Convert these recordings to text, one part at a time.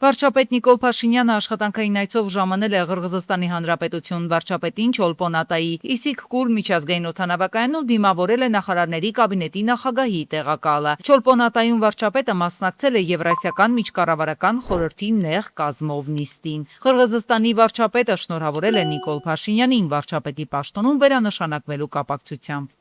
Վարչապետ Նիկոլ Փաշինյանը աշխատանքային այցով ժամանել է Ղրղզստանի Հանրապետություն վարչապետին Չոլպոնատայի Իսիքկուր միջազգային օդանավակայանում դիմավորել է նախարարների կաբինետի նախագահի տեղակալը։ Չոլպոնատայում վարչապետը մասնակցել է Եվրասիական միջկառավարական խորհրդի նեղ կազմով նիստին։ Ղրղզստանի վարչապետը շնորհավորել է Նիկոլ Փաշինյանին վարչապետի պաշտոնում վերանշանակվելու կապակցությամբ։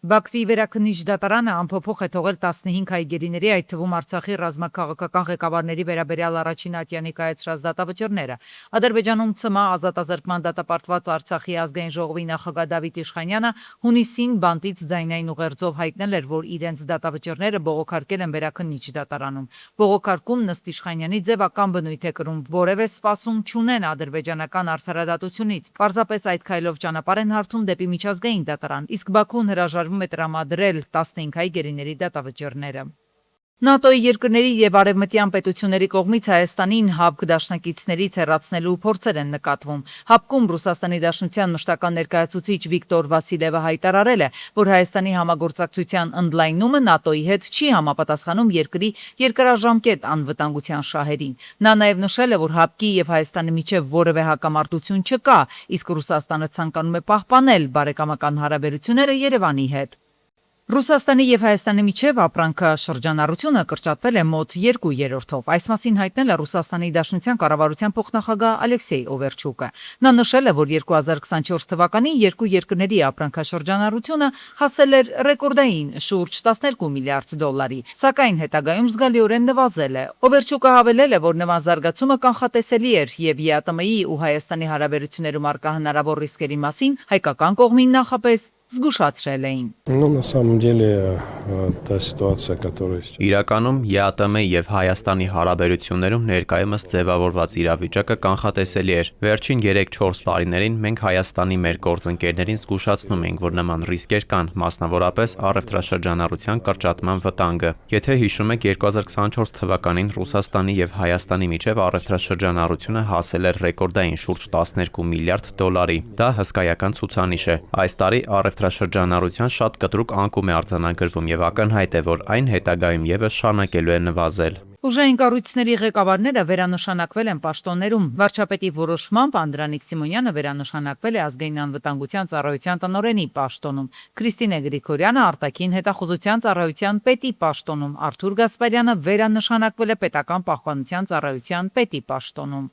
Բաքվի վերաքննիչ դատարանը անփոփոխ է թողել 15 հայգերիների, այդ թվում Արցախի ռազմաքաղաքական ղեկավարների վերաբերյալ առաջին ատյանի կայացրած դատավճիռները։ Ադրբեջանում ՑՄԱ ազատազրկման դատապարտված Արցախի ազգային ժողովի նախագահ Դավիթ Իշխանյանը հունիսին բանտից ձայնային ուղերձով հայտնել էր, որ իրենց դատավճիռները բողոքարկել են վերաքննիչ դատարանում։ Բողոքարկում ըստ Իշխանյանի ձևական բնույթ է կրում, որևէ սպասում չունեն ադրբեջանական արդարադատությունից։ Պարզապես այդ քայլով ճանապարհ են հարթում դեպի միջազգային դատարան, իսկ Բաքուն հրաժարվում է տրամադրել 15 հայգերիների դատավճիռները։ ՆԱՏՕ-ի երկրների եւ արևմտյան պետությունների կողմից Հայաստանին ՀԱԲԿ դաշնակիցներից հեռացնելու փորձեր են նկատվում։ ՀԱԲԿ-ում Ռուսաստանի Դաշնության մշտական ներկայացուցիչ Վիկտոր Վասիլևը հայտարարել է, որ Հայաստանի համագործակցության ընդլայնումը ՆԱՏՕ-ի հետ չի համապատասխանում երկրի երկարաժամկետ անվտանգության շահերին։ Նա նաեւ նշել է, որ ՀԱԲԿ-ի եւ Հայաստանի միջև որևէ հակամարտություն չկա, իսկ Ռուսաստանը ցանկանում է պահպանել բարեկամական հարաբերությունները Երևանի հետ։ Ռուսաստանի եւ Հայաստանի միջև ապրանքաշրջանառությունը կրճատվել է մոտ 2/3-ով։ Այս մասին հայտնել է Ռուսաստանի Դաշնության կառավարության փոխնախագահ Ալեքսեյ Օվերչուկը։ Նա նշել է, որ 2024 թվականին երկու երկրների ապրանքաշրջանառությունը հասել էր ռեկորդային շուրջ 12 միլիարդ դոլարի, սակայն հետագայում զգալիորեն նվազել է։ Օվերչուկը հավելել է, որ նման զարգացումը կանխատեսելի էր եւ ԵԱՏՄ-ի ու Հայաստանի հարաբերություններում առկա հնարավոր ռիսկերի մասին հայկական կողմին նախապես զգուշացրել էին։ На самом деле та ситуация, которая Իրականում ԵԱՏՄ եւ Հայաստանի հարաբերություններում ներկայումս ձևավորված իրավիճակը կանխատեսելի էր։ Վերջին 3-4 տարիներին մենք Հայաստանի մեր գործընկերներին զգուշացնում ենք, որ նման ռիսկեր կան, մասնավորապես առևտրաշրջանառության կրճատման վտանգը։ Եթե հիշում եք, 2024 թվականին Ռուսաստանի եւ Հայաստանի միջև առևտրաշրջանառությունը հասել էր ռեկորդային շուրջ 12 միլիարդ դոլարի։ Դա հսկայական ցուցանիշ է։ Այս տարի առևտրաշրջանառության շատ կտրուկ անկում է արձանագրվում եւ ակնհայտ է, որ այն հետագայում եւս շարունակելու է նվազել։ Ուժային կառույցների ղեկավարները վերանշանակվել են պաշտոններում։ Վարչապետի որոշմամբ Անդրանիկ Սիմոնյանը վերանշանակվել է ազգային անվտանգության ծառայության տնօրենի պաշտոնում, Քրիստինե Գրիգորյանը արտաքին հետախուզության ծառայության պետի պաշտոնում, Արթուր Գասպարյանը վերանշանակվել է պետական պահպանության ծառայության պետի պաշտոնում։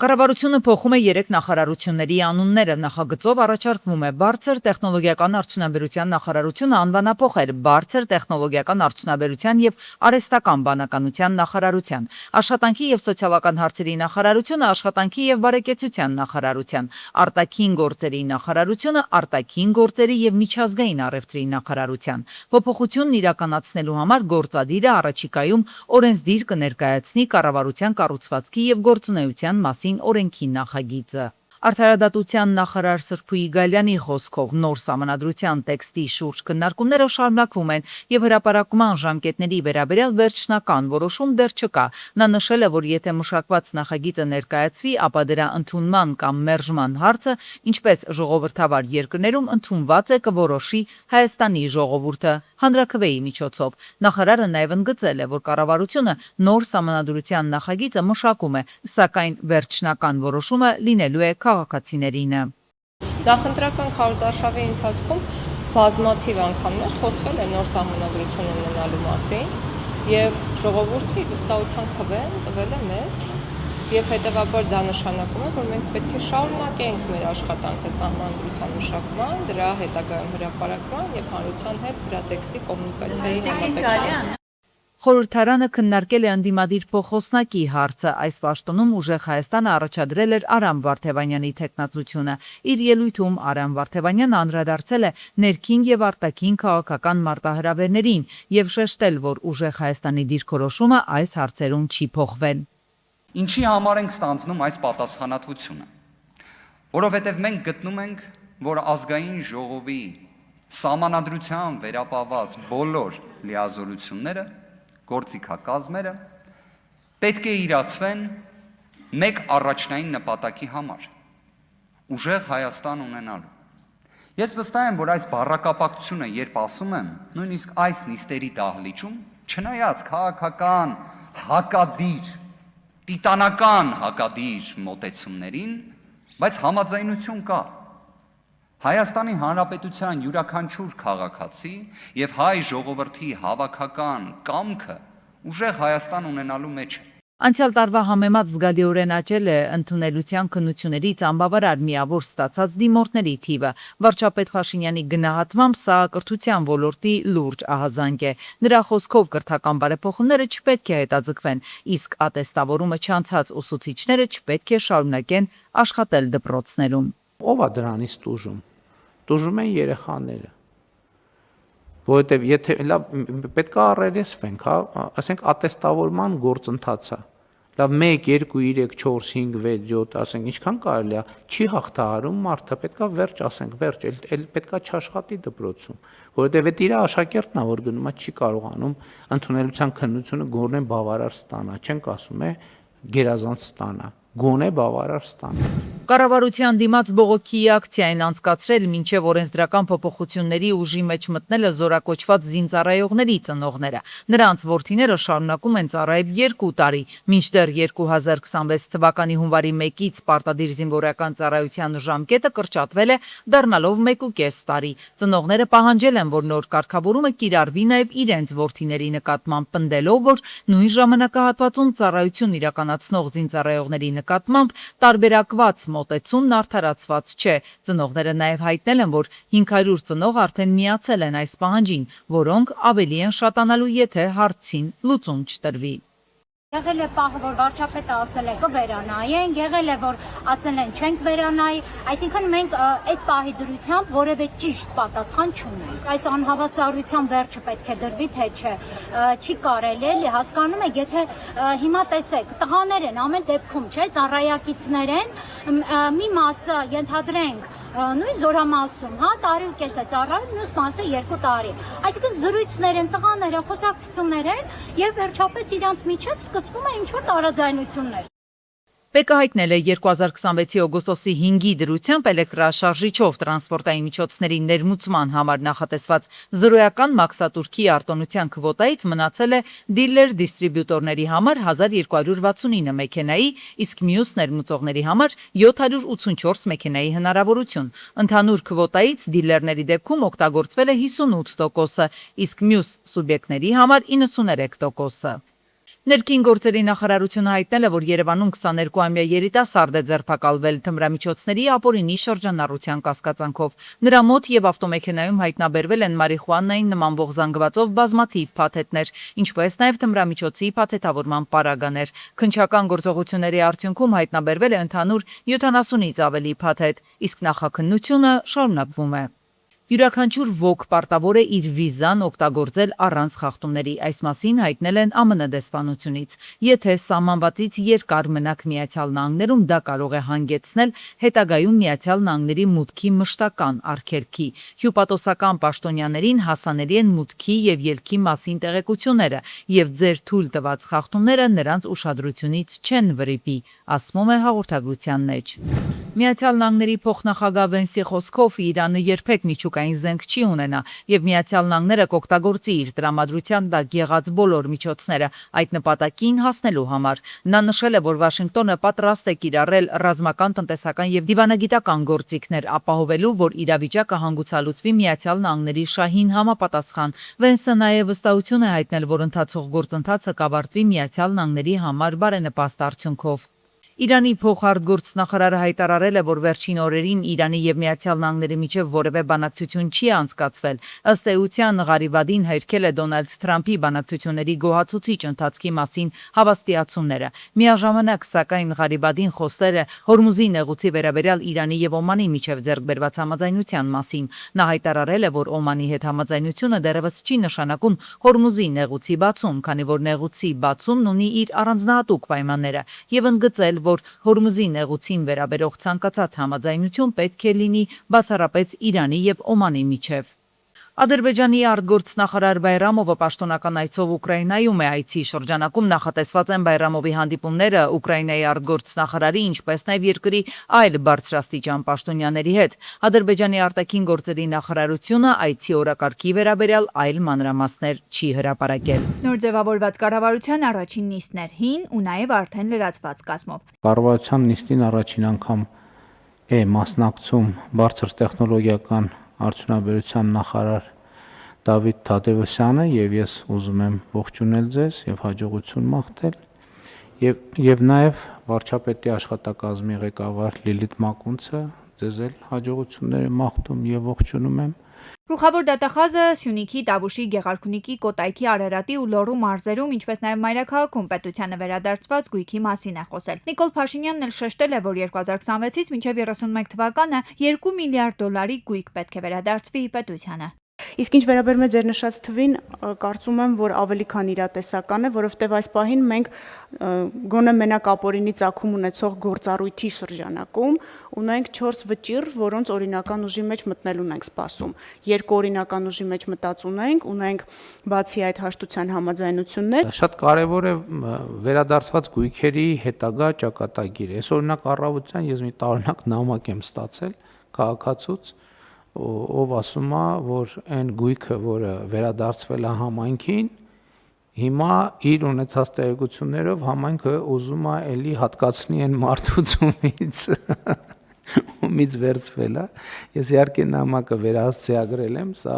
Կառավարությունը փոխում է 3 նախարարությունների անունները։ Նախագծով առաջարկվում է բարձր տեխնոլոգիական արդյունաբերության նախարարությունը անվանափոխել բարձր տեխնոլոգիական արդյունաբերության եւ արհեստական բանականության նախարարության, աշխատանքի եւ սոցիալական հարցերի նախարարությունը աշխատանքի եւ բարեկեցության նախարարության, արտաքին գործերի նախարարությունը արտաքին գործերի եւ միջազգային առևտրի նախարարության։ Փոփոխությունն իրականացնելու համար գործադիրը առաջիկայում օրենսդիր կներկայացնի կառավարության կառուցվածքի եւ գործունեության մասին օրենքի նախագիծը։ Արդարադատության նախարար Սրփուի Գալյանի խոսքով նոր սահմանադրության տեքստի շուրջ քննարկումները շարունակվում են եւ հրապարակման ժամկետների վերաբերյալ վերջնական որոշում դեռ չկա։ Նա նշել է, որ եթե մշակված նախագիծը ներկայացվի, ապա դրա ընդունման կամ մերժման հարցը, ինչպես ժողովրդավար երկրներում ընդունված է, կորոշի Հայաստանի ժողովուրդը հանրաքվեի միջոցով։ Նախարարը նաեւ ընդգծել է, որ կառավարությունը նոր սահմանադրության նախագիծը մշակում է, սակայն վերջնական որոշումը լինելու է քաղաքացիներինը։ Նախընտրական քարոզարշավի ընթացքում բազմաթիվ անգամներ խոսվել է նոր սահմանադրություն ունենալու մասին եւ ժողովրդի վստահության քվեն տվել է մեզ եւ հետեւաբար դա նշանակում է, որ մենք պետք է շարունակենք մեր աշխատանքը սահմանադրության մշակման, դրա հետագայում հրապարակման եւ հանրության հետ դրա տեքստի կոմունիկացիայի համատեքստի։ Խորհրդարանը քննարկել է ընդդիմադիր փոխոսնակի հարցը։ Այս պաշտոնում ուժեղ Հայաստանը առաջադրել էր Արամ Վարդևանյանի թեկնածությունը։ Իր ելույթում Արամ Վարդևանյանը անդրադարձել է ներքին եւ արտաքին քաղաքական մարտահրավերներին եւ շեշտել, որ ուժեղ Հայաստանի դիրքորոշումը այս հարցերում չի փոխվել։ Ինչի համար ենք ստանձնում այս պատասխանատվությունը։ Որովհետեւ մենք գտնում ենք, որ ազգային ժողովի սահմանադրության վերապահված բոլոր լիազորությունները գործիքակազմերը պետք է իրացվեն մեկ առաջնային նպատակի համար՝ ուժեղ Հայաստան ունենալու։ Ես վստահ եմ, որ այս բառակապակցությունը, երբ ասում եմ, նույնիսկ այս նիստերի դահլիճում, չնայած քաղաքական հակադիր տիտանական հակադիր մոտեցումներին, բայց համաձայնություն կա։ Հայաստանի Հանրապետության յուրաքանչյուր քաղաքացի եւ հայ ժողովրդի հավաքական կամքը ուժեղ Հայաստան ունենալու մեջ է։ Անցյալ տարվա համեմատ զգալիորեն աճել է ընդունելության քննություններից անբավարար միավոր ստացած դիմորդների թիվը։ Վարչապետ Փաշինյանի գնահատմամբ սա կրթության ոլորտի լուրջ ահազանգ է։ Նրա խոսքով կրթական բարեփոխումները չպետք է հետաձգվեն, իսկ ատեստավորումը չանցած ուսուցիչները չպետք է շարունակեն աշխատել դպրոցներում։ Ո՞վ է դրանից տուժում։ Տուժում են երեխաները։ Որովհետև եթե լավ պետք է առերեսվենք, հա, ասենք ատեստավորման գործընթացը։ Լավ 1, 2, 3, 4, 5, 6, 7, ասենք ինչքան կարելի է, չի հաղթահարում մարդը, պետքա վերջ, ասենք վերջ, էլ պետքա չաշխատի դպրոցում, որովհետև այդ իր աշակերտն է, որ գնում է չի կարողանում ընդունելության քննությունը գոնե բավարար ստանա, չենք ասում է գերազանց ստանա, գոնե բավարար ստանա։ Կառավարության դիմաց բողոքի ակցիա են անցկացրել մինչև օրենսդրական փոփոխությունների ուժի մեջ մտնելը զորակոչված զինծառայողների ծնողները։ Նրանց որդիները շարունակում են ծառայել 2 տարի, մինչդեռ 2026 թվականի հունվարի 1-ից պարտադիր զինվորական ծառայության ժամկետը կրճատվել է, դառնալով 1.5 տարի։ Ծնողները պահանջել են, որ նոր կարգավորումը կիրառվի նաև իրենց որդիների նկատմամբ, պնդելով, որ նույն ժամանակահատվածում ծառայություն իրականացնող զինծառայողների նկատմամբ տարբերակված մոտեցումն արդարացված չէ։ Ծնողները նաև հայտնել են, որ 500 ծնող արդեն միացել են այս պահանջին, որոնք ավելի են շատանալու, եթե հարցին լուծում չտրվի։ Եղել է պահը, որ վարչապետը ասել է կվերանայեն, եղել է, որ ասել են չենք վերանայի, այսինքն մենք այս պահի դրությամբ որևէ ճիշտ պատասխան չունենք։ Այս անհավասարության վերջը պետք է դրվի, թե չէ, չի կարելի, էլի հասկանում եք, եթե հիմա տեսեք, տղաներ են ամեն դեպքում, չէ, ծառայակիցներ են, մի մասը ենթադրենք նույն զորամասում, հա, տարի ու կես է ծառայում, մյուս մասը 2 տարի։ Այսինքն զրույցներ են, տղաներ են, խոսակցություններ են եւ վերջապես իրանց միջև սկսվում է ինչ-որ տարաձայնություններ։ ՊԿ հայտնել է 2026-ի օգոստոսի 5-ի դրությամբ էլեկտրաշարժիչով տրանսպորտային միջոցների ներմուծման համար նախատեսված զրոյական մաքսատուրքի արտոնության քվոտայից մնացել է դիլեր-դիստրիբյուտորների համար 1269 մեքենայի, իսկ մյուս ներմուծողների համար 784 մեքենայի հնարավորություն։ Ընդհանուր քվոտայից դիլերների դեպքում օգտագործվել է 58%, իսկ մյուս սուբյեկտների համար 93%։ Ներքին գործերի նախարարությունը հայտնել է, որ Երևանում 22-ամյա երիտասարդ է ձերբակալվել թմրամիջոցների ապօրինի շրջանառության կասկածանքով։ Նրա մոտ եւ ավտոմեքենայում հայտնաբերվել են մարիխուանային նմանվող զանգվածով բազմաթիվ փաթեթներ, ինչպես նաեւ թմրամիջոցի փաթեթավորման պարագաներ։ Քննչական գործողությունների արդյունքում հայտնաբերվել է ընդհանուր 70-ից ավելի փաթեթ, իսկ նախաքննությունը շարունակվում է։ Յուրաքանչյուր ոք պարտավոր է իր վիզան օգտագործել առանց խախտումների, այս մասին հայտնել են ԱՄՆ դեսպանությունից։ Եթե սահմանվածից երկար մնաք Միացյալ Նահանգներում, դա կարող է հանգեցնել հետագայում Միացյալ Նահանգների մուտքի մշտական արգելքի։ Հյուպատոսական պաշտոնյաներին հասանելի են մուտքի եւ ելքի մասին տեղեկությունները, եւ ձեր թույլ տված խախտումները նրանց ուշադրությունից չեն վրիպի, ասվում է հաղորդագրության մեջ։ Միացյալ Նահանգների փոխնախագահ Վենսի խոսքով Իրանը երբեք միջուկային զենք չի ունենա եւ Միացյալ Նահանգները կօգտագործի իր տրամադրության տակ եղած բոլոր միջոցները այդ նպատակին հասնելու համար։ Նա նշել է, որ Վաշինգտոնը պատրաստ է կիրառել ռազմական, տնտեսական եւ դիվանագիտական գործիքներ ապահովելու, որ իրավիճակը հանգուցալուծվի Միացյալ Նահանգների շահին համապատասխան։ Վենսը նաեւ վստահություն է հայտնել, որ ընթացող գործընթացը կավարտվի Միացյալ Նահանգների համար բարենպաստ արդյունքով։ Իրանի փոխարտգործնախարարը հայտարարել է, որ վերջին օրերին Իրանի եւ Միացյալ Նահանգների միջև որևէ բանակցություն չի անցկացվել։ Ըստ էության Ղարիբադին հերքել է Դոնալդ Թրամփի բանակցությունների գոհացուցիչ ընթացքի մասին հավաստիացումները։ Միաժամանակ, սակայն Ղարիբադին խոսել է Հորմուզի նեղուցի վերաբերյալ Իրանի եւ Օմանի միջև ձեռք բերված համաձայնության մասին։ Նա հայտարարել է, որ Օմանի հետ համաձայնությունը դեռևս չի նշանակում Հորմուզի նեղուցի բացում, քանի որ նեղուցի բացումն ունի իր առանձնահատուկ պայմանները, եւ ընդգծել, որ Հորմուզի նեղուցին վերաբերող ցանկացած համաձայնություն պետք է լինի բացառապես Իրանի եւ Օմանի միջև։ Ադրբեջանի արտգործնախարար Բայրամովը պաշտոնական այցով Ուկրաինայում է, այցի շրջանակում նախատեսված են Բայրամովի հանդիպումները Ուկրաինայի արտգործնախարարի, ինչպես նաև երկրի այլ բարձրաստիճան պաշտոնյաների հետ։ Ադրբեջանի արտաքին գործերի նախարարությունը այցի օրակարգի վերաբերյալ այլ մանրամասներ չի հրապարակել։ Նոր ձևավորված կառավարության առաջին նիստն էր, հին ու նաև արդեն լրացված կազմով։ Կառավարության նիստին առաջին անգամ է մասնակցում բարձր տեխնոլոգիական արդյունաբերության նախարար Դավիթ Թադևոսյանը եւ ես ուզում եմ ողջունել ձեզ եւ հաջողություն մաղթել եւ նաեւ վարչապետի աշխատակազմի ղեկավար Լիլիթ Մակունցը ձեզ էլ հաջողություններ եմ մաղթում եւ ողջունում եմ։ Գլխավոր դատախազը Սյունիքի, Տավուշի, Գեղարքունիքի, Կոտայքի, Արարատի ու Լոռու մարզերում, ինչպես նաև Մայրաքաղաքում պետությանը վերադարձված գույքի մասին է խոսել։ Նիկոլ Փաշինյանն էլ շեշտել է, որ 2026-ից մինչև 31 թվականը $2 միլիարդ գույք պետք է վերադարձվի պետությանը։ Իսկ ինչ վերաբերում է ձեր նշած թվին, կարծում եմ, որ ավելի քան իրատեսական է, որովհետև այս պահին մենք գոնե մենակ ապօրինի ծագում ունեցող գործառույթի շրջանակում ունենք 4 վճիռ, որոնց օրինական ուժի մեջ մտնելուն ենք սպասում։ 2 օրինական ուժի մեջ մտած ունենք բացի այդ հաշտության համաձայնություններ։ Շատ կարևոր է վերադարձված գույքերի հետագա ճակատագիրը։ Այս օրինակ առավոտյան ես մի տարօրինակ նամակ եմ ստացել քաղաքացուց, ով ասում է, որ այն գույքը, որը վերադարձվել է համայնքին, հիմա իր ունեցած տեղեկություններով համայնքը ուզում է էլի հատկացնի այն մարդուց ումից վերցվել է։ Ես իհարկե նամակը վերահասցեագրել եմ, սա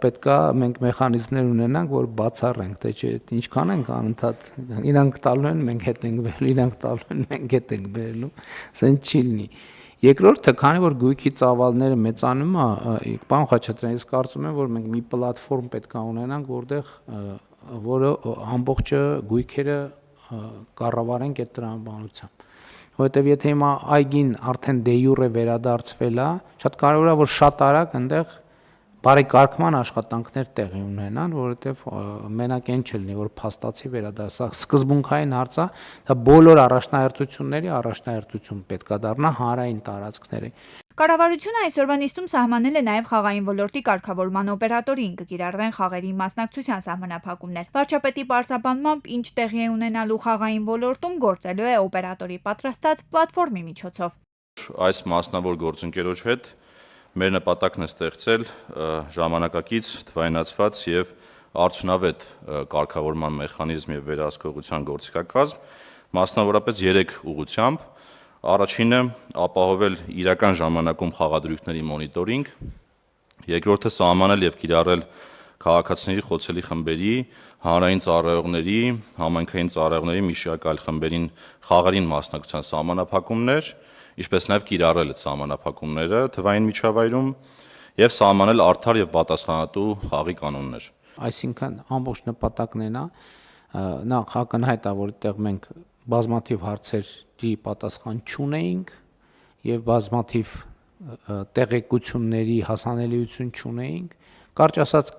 պետքա մենք մեխանիզմներ ունենանք, որ բացառենք, թե չէ ինչքան ենք անընդհատ իրանք տալու են, մենք հետ ենք բերելու, իրանք տալու են, մենք հետ ենք բերելու, սենց չի լինի։ Երկրորդը, քանի որ գույքի ծավալները մեծանում է, պարոն Խաչատրյան, ես կարծում եմ, որ մենք մի պլատֆորմ պետք է ունենանք, որը ամբողջը գույքերը կառավարենք այդ տրամաբանությամբ։ Որովհետև եթե հիմա այգին արդեն դե յուրե վերադարձվել է, շատ կարևոր է, որ շատ արագ այնտեղ բարեկարգման աշխատանքներ տեղի ունենան, որովհետև մենակ այն չլինի, որ փաստացի վերադարձա, սկզբունքային հարց է, դա բոլոր առաջնահերթությունների առաջնահերթություն պետք է դառնա հանրային տարածքների։ Կառավարությունը այսօրվա նիստում սահմանել է նաև խաղային ոլորտի կարգավորման օպերատորին կկիրառվեն խաղերի մասնակցության սահմանափակումներ։ Վարչապետի պարզաբանմամբ, ինչ տեղի է ունենալու խաղային ոլորտում, գործելու է օպերատորի պատրաստած պլատֆորմի միջոցով։ Այս մասնավոր գործընկերոջ հետ մեր նպատակն է ստեղծել ժամանակակից, թվայնացված եւ արդյունավետ կարգավորման մեխանիզմ եւ վերահսկողության գործիքակազմ, մասնավորապես 3 ուղղությամբ։ Առաջինը ապահովել իրական ժամանակում խաղադրույքների մոնիտորինգ, երկրորդը սահմանել եւ կիրառել քաղաքացիների խոցելի խմբերի, հանրային ծառայողների, համայնքային ծառայողների մի շարք այլ խմբերին խաղերին մասնակցության սահմանափակումներ, ինչպես նաև կիրառել այդ սահմանափակումները թվային միջավայրում եւ սահմանել արդար եւ պատասխանատու խաղի կանոններ։ Այսինքն ամբողջ նպատակն է նախ ակնհայտ է, որ այդտեղ մենք բազմաթիվ հարցերի պատասխան չունեինք եւ բազմաթիվ տեղեկությունների հասանելիություն չունեինք, կարճ ասած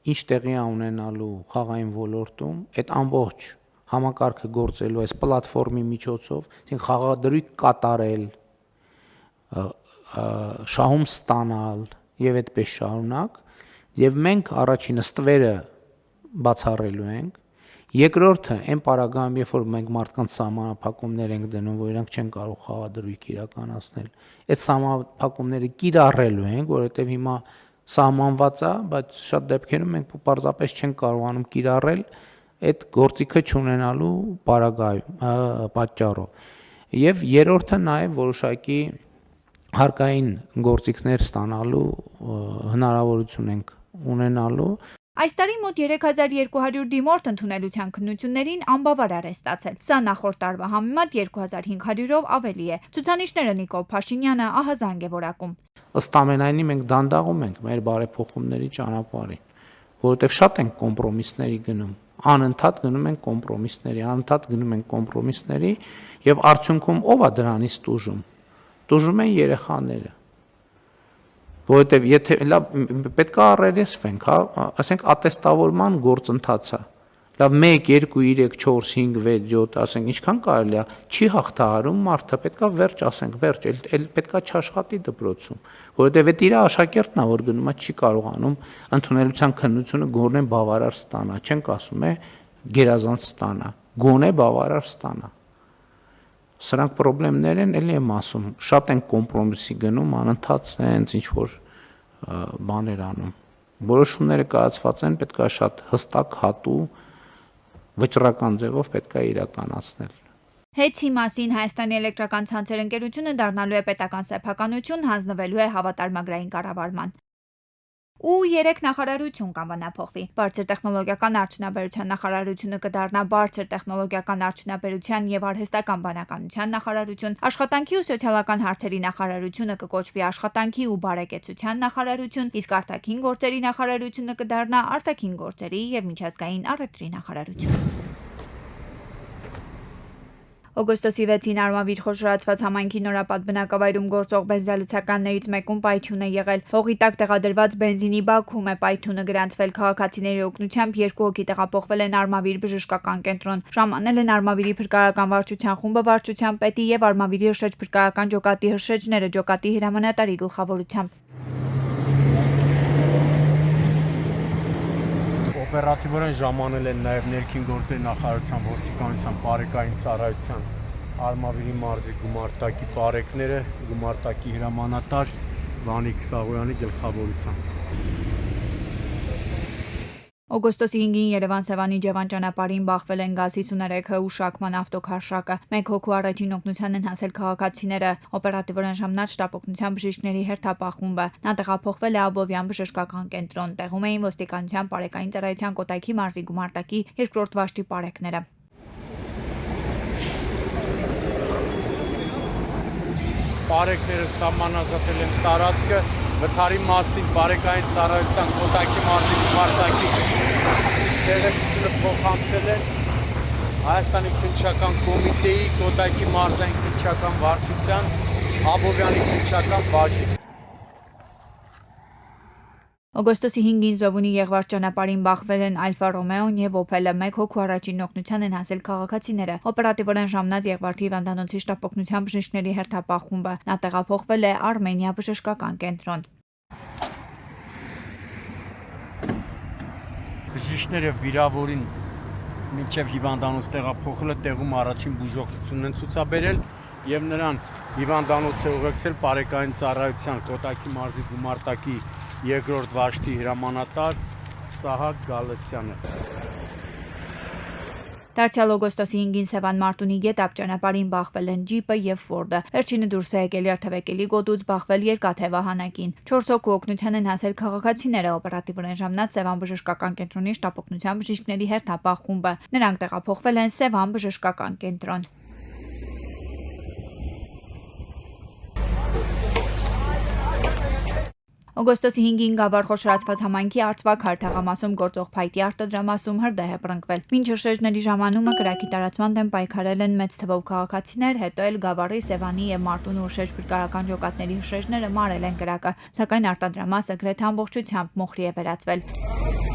ինչ տեղի է ունենալու խաղային ոլորտում, այդ ամբողջ համակարգը գործելու այս պլատֆորմի միջոցով, այսինքն խաղադրույք կատարել, շահում ստանալ եւ այդպես շարունակ, եւ մենք առաջինը ստվերը բացառելու ենք, երկրորդը այն պարագայում, երբ որ մենք մարդկանց սահմանափակումներ ենք դնում, որ իրանք չեն կարող խաղադրույք իրականացնել, այդ սահմանափակումները կիրառելու ենք, որովհետեւ հիմա սահմանված է, բայց շատ դեպքերում մենք պարզապես չենք կարողանում կիրառել այդ գործիքը չունենալու պատճառով։ Եվ երրորդը նաև որոշակի հարկային գործիքներ ստանալու հնարավորություն ենք ունենալու։ Այս տարի մոտ 3200 դիմորդ ընդունելության քննություններին անբավարար է ստացել։ Սա նախորդ տարվա համեմատ 2500-ով ավելի է։ Ցուցանիշները Նիկոլ Փաշինյանը ահազանգ է որակում։ Ըստ ամենայնի մենք դանդաղում ենք մեր բարեփոխումների ճանապարհին, որովհետև շատ ենք կոմպրոմիսների գնում, անընդհատ գնում ենք կոմպրոմիսների եւ արդյունքում ով է դրանից տուժում։ Տուժում են երեխաները։ Որովհետև եթե լավ պետք է առերեսվենք, հա, ասենք ատեստավորման գործընթացը։ Լավ 1 2 3 4 5 6 7 ասենք ինչքան կարելի է չի հաղթահարում մարդը պետքա վերջ ասենք վերջ էլ պետքա չաշխատի դպրոցում որովհետև այդ իր աշակերտն է որ գնում է չի կարողանում ընդունելության քննությունը գոնե բավարար ստանա չենք ասում է գերազանց ստանա գոնե բավարար ստանա սրանք խնդիրներ են էլի եմ ասում շատ են կոմպրոմիսի գնում անընդհատ հենց ինչ որ բաներ անում որոշումները կայացված են պետքա շատ հստակ հատու վճռական ձևով պետք է իրականացնել։ Հետի մասին Հայաստանի էլեկտրական ցանցեր ընկերությունը դառնալու է պետական սեփականություն, հանձնվելու է հավատարմագրային կառավարման։ Ու 3 նախարարություն կանվանափոխվի։ Բարձր տեխնոլոգիական արդյունաբերության նախարարությունը կդառնա բարձր տեխնոլոգիական արդյունաբերության եւ արհեստական բանականության նախարարություն, աշխատանքի ու սոցիալական հարցերի նախարարությունը կկոչվի աշխատանքի ու բարեկեցության նախարարություն, իսկ արտաքին գործերի նախարարությունը կդառնա արտաքին գործերի եւ միջազգային առևտրի նախարարություն։ Օգոստոսի 6-ին Արմավիր խոշորացված համայնքի նորապատ բնակավայրում գործող բենզալցականներից մեկում պայթյուն է եղել։ Հողի տակ տեղադրված բենզինի բաքում է պայթյունը գրանցվել քաղաքացիների օգնությամբ 2 հոգի տեղափոխվել են Արմավիր բժշկական կենտրոն։ Ժամանել են Արմավիրի փրկարարական վարչության խումբը վարչության պետի եւ Արմավիրի հրշեջ փրկարարական ջոկատի հրշեջները ջոկատի հրամանատարի գլխավորությամբ։ Օպերատիվորեն ժամանել են նաև ներքին գործերի նախարարության ոստիկանության բարեկային ծառայության Արմավիրի մարզի գումարտակի բարեկները գումարտակի հրամանատար Վանիկ Սաղոյանի գլխավորությամբ։ Օգոստոսի 5-ին Երևան-Սևանի Ջևան ճանապարհին բախվել են գազի 53 ու շաքման ավտոքարշակը։ 1 հոգու առաջին օգնության են հասել քաղաքացիները։ Օպերատիվորեն ժամանած շտապ օգնության բժիշկների հերթապահ խումբը։ Նա տեղափոխվել է Աբովյան բժշկական կենտրոն։ Տեղում էին ոստիկանության բարեկային ծառայության Կոտայքի մարզի գումարտակի 2-րդ վաշտի բարեկները։ Բարեկները սահմանազատել են տարածքը վթարի մասին բարեկային ծառայության Կոտայքի մարզի գումարտակի տեղեկությունը փոխանցել են Հայաստանի քննչական կոմիտեի Կոտայքի մարզային քննչական վարչության Աբովյանի քննչական բաժին։ Օգոստոսի 5-ին Զովունի Եղվարդ ճանապարհին բախվել են Ալֆա Ռոմեոն եւ Օփելը 1 հոգու առաջին օգնության են հասել քաղաքացիները։ Օպերատիվորեն ժամանած Եղվարդի Հիվանդանոցի շտապ օգնության բժիշկների հերթապահ խումբը։ Նա տեղափոխվել է Արմենիա բժշկական կենտրոն։ Բժիշկները վիրավորին մինչև հիվանդանոց տեղափոխելը տեղում առաջին բուժօգնությունն են ցուցաբերել եւ նրան հիվանդանոց է ուղեկցել բարեկային ծառայության Կոտայքի մարզի գումարտակի 2-րդ վաշտի հրամանատար Սահակ Գալստյանը։ Դարձյալ օգոստոսի 5-ին Սևան Մարտունի Գետապ ճանապարհին բախվել են ջիպը եւ Ֆորդը։ Վերջինը դուրս է եկել երթևեկելի գոտուց բախվել երկաթե վահանակին։ 4 հոգու օգնության են հասել քաղաքացիները։ Օպերատիվորեն ժամանած Սևան բժշկական կենտրոնի շտապ օգնության բժիշկների հերթապահ խումբը։ Նրանք տեղափոխվել են Սևան բժշկական կենտրոն։ Օգոստոսի 5-ին Գավառ խոշորացված համայնքի Արծվակ հարթաղամասում գործող փայտի արտադրամասում հրդեհ է բռնկվել։ Մինչ հրշեջների ժամանումը կրակի տարածման դեմ պայքարել են մեծ թվով քաղաքացիներ, հետո էլ Գավառի, Սևանի եւ Մարտունու հրշեջ փրկարարական ջոկատների հրշեջները մարել են կրակը, սակայն արտադրամասը գրեթե ամբողջությամբ մոխրի է վերածվել։